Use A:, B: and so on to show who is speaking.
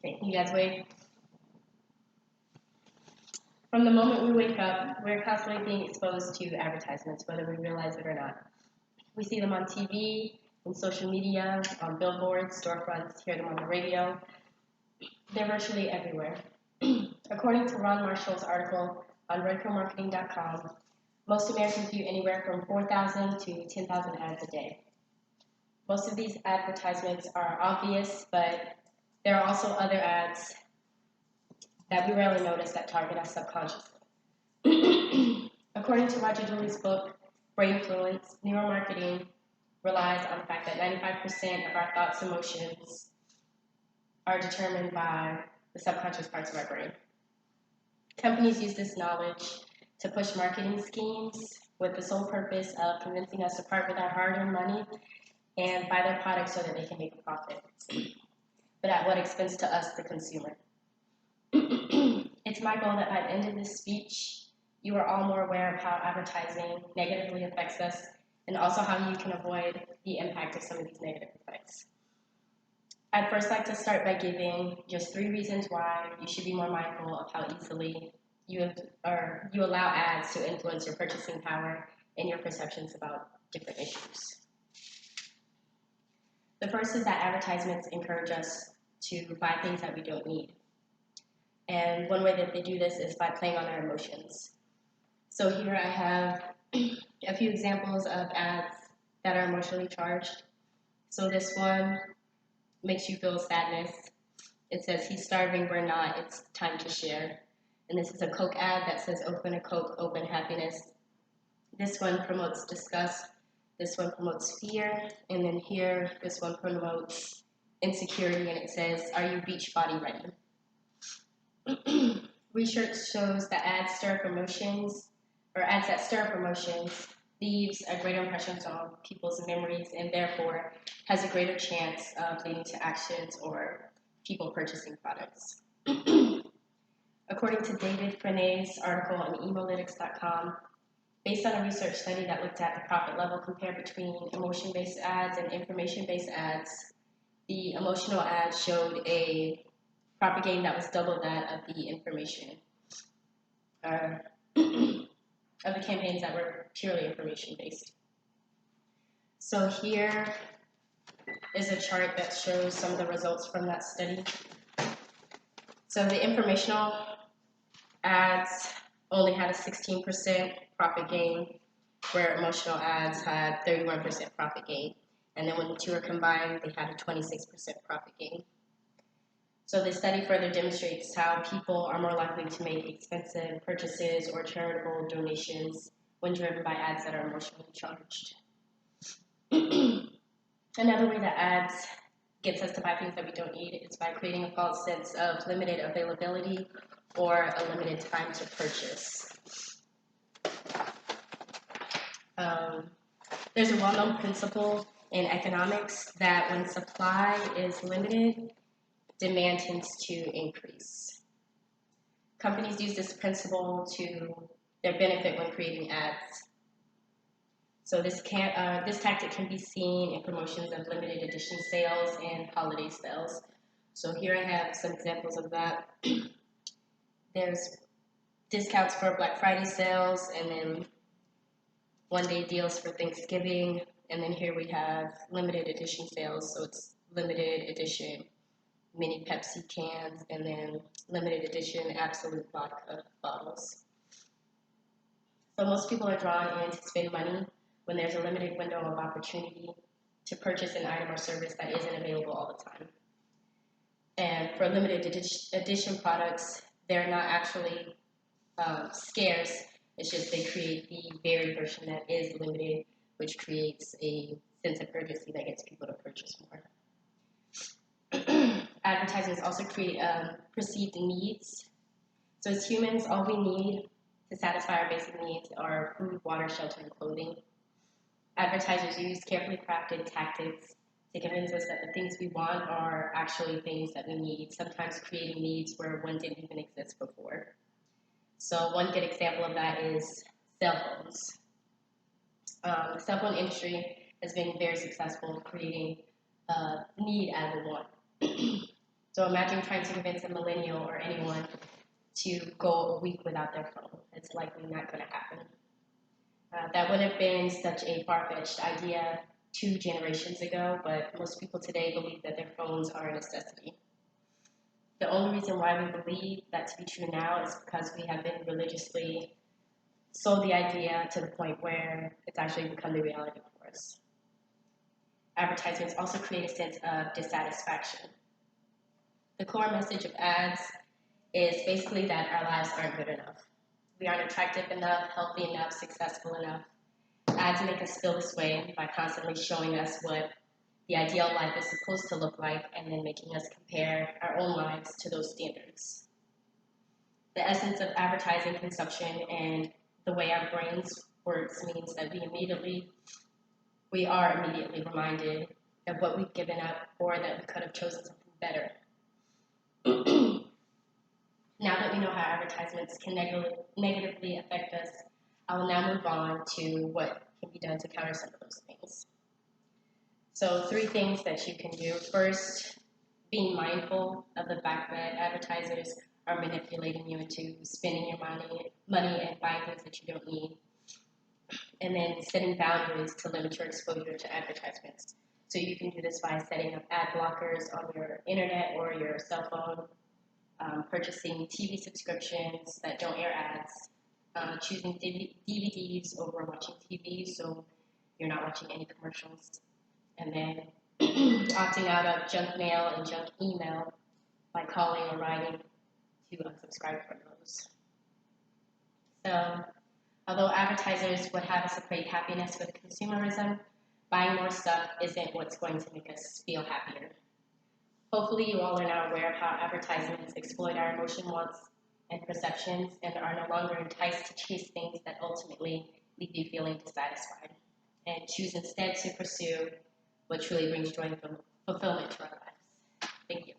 A: Okay, you guys wait. From the moment we wake up, we're constantly being exposed to advertisements, whether we realize it or not. We see them on TV, in social media, on billboards, storefronts, hear them on the radio. They're virtually everywhere. According to Ron Marshall's article on RedpillMarketing.com, most Americans view anywhere from 4,000 to 10,000 ads a day. Most of these advertisements are obvious, but there are also other ads that we rarely notice that target us subconsciously. According to Roger Dooley's book, Brainfluence, neuromarketing relies on the fact that 95% of our thoughts and emotions are determined by the subconscious parts of our brain. Companies use this knowledge to push marketing schemes with the sole purpose of convincing us to part with our hard-earned money and buy their products so that they can make a profit. But at what expense to us, the consumer? It's my goal that by the end of this speech, you are all more aware of how advertising negatively affects us and also how you can avoid the impact of some of these negative effects. I'd first like to start by giving just 3 reasons why you should be more mindful of how easily you allow ads to influence your purchasing power and your perceptions about different issues. The first is that advertisements encourage us to buy things that we don't need. And one way that they do this is by playing on our emotions. So here I have a few examples of ads that are emotionally charged. So this one makes you feel sadness. It says, "He's starving, we're not, it's time to share." And this is a Coke ad that says, "Open a Coke, open happiness." This one promotes disgust. This one promotes fear. And then here, this one promotes insecurity, and it says, "Are you beach body ready?" Research shows that ads that stir up emotions leaves a greater impression on people's memories and therefore has a greater chance of leading to actions or people purchasing products. According to David Frenay's article on emolytics.com, based on a research study that looked at the profit level compared between emotion-based ads and information-based ads, the emotional ads showed a profit gain that was double that of the information, of the campaigns that were purely information-based. So here is a chart that shows some of the results from that study. So the informational ads only had a 16% profit gain, where emotional ads had 31% profit gain. And then when the two are combined, they had a 26% profit gain. So this study further demonstrates how people are more likely to make expensive purchases or charitable donations when driven by ads that are emotionally charged. Another way that ads gets us to buy things that we don't need is by creating a false sense of limited availability or a limited time to purchase. There's a well-known principle in economics that when supply is limited, demand tends to increase. Companies use this principle to their benefit when creating ads. So this tactic can be seen in promotions of limited edition sales and holiday sales. So here I have some examples of that. There's discounts for Black Friday sales, and then one-day deals for Thanksgiving, and then here we have limited edition sales. So it's limited edition mini Pepsi cans, and then limited edition Absolute vodka bottles. So most people are drawn in to spend money when there's a limited window of opportunity to purchase an item or service that isn't available all the time. And for limited edition products, they're not actually scarce. It's just they create the varied version that is limited, which creates a sense of urgency that gets people to purchase more. Advertisements also create perceived needs. So as humans, all we need to satisfy our basic needs are food, water, shelter, and clothing. Advertisers use carefully crafted tactics to convince us that the things we want are actually things that we need, sometimes creating needs where one didn't even exist before. So one good example of that is cell phones. The cell phone industry has been very successful creating need as a want. So imagine trying to convince a millennial or anyone to go a week without their phone. It's likely not going to happen. That wouldn't have been such a far-fetched idea 2 generations ago, but most people today believe that their phones are a necessity. The only reason why we believe that to be true now is because we have been religiously sold the idea to the point where it's actually become the reality for us. Advertisements also create a sense of dissatisfaction. The core message of ads is basically that our lives aren't good enough. We aren't attractive enough, healthy enough, successful enough. Ads make us feel this way by constantly showing us what the ideal life is supposed to look like and then making us compare our own lives to those standards. The essence of advertising consumption and the way our brains works means that we are immediately reminded of what we've given up or that we could have chosen something better. Now that we know how advertisements can negatively affect us, I will now move on to what can be done to counter some of those things. So 3 things that you can do. First, being mindful of the fact that advertisers are manipulating you into spending your money and buying things that you don't need. And then setting boundaries to limit your exposure to advertisements. So you can do this by setting up ad blockers on your internet or your cell phone, purchasing TV subscriptions that don't air ads, choosing DVDs over watching TV so you're not watching any commercials, and then opting out of junk mail and junk email by calling or writing to unsubscribe from those. So, although advertisers would have us equate happiness with consumerism, buying more stuff isn't what's going to make us feel happier. Hopefully you all are now aware of how advertisements exploit our emotion wants and perceptions and are no longer enticed to chase things that ultimately leave you feeling dissatisfied, and choose instead to pursue what truly brings joy and fulfillment to our lives. Thank you.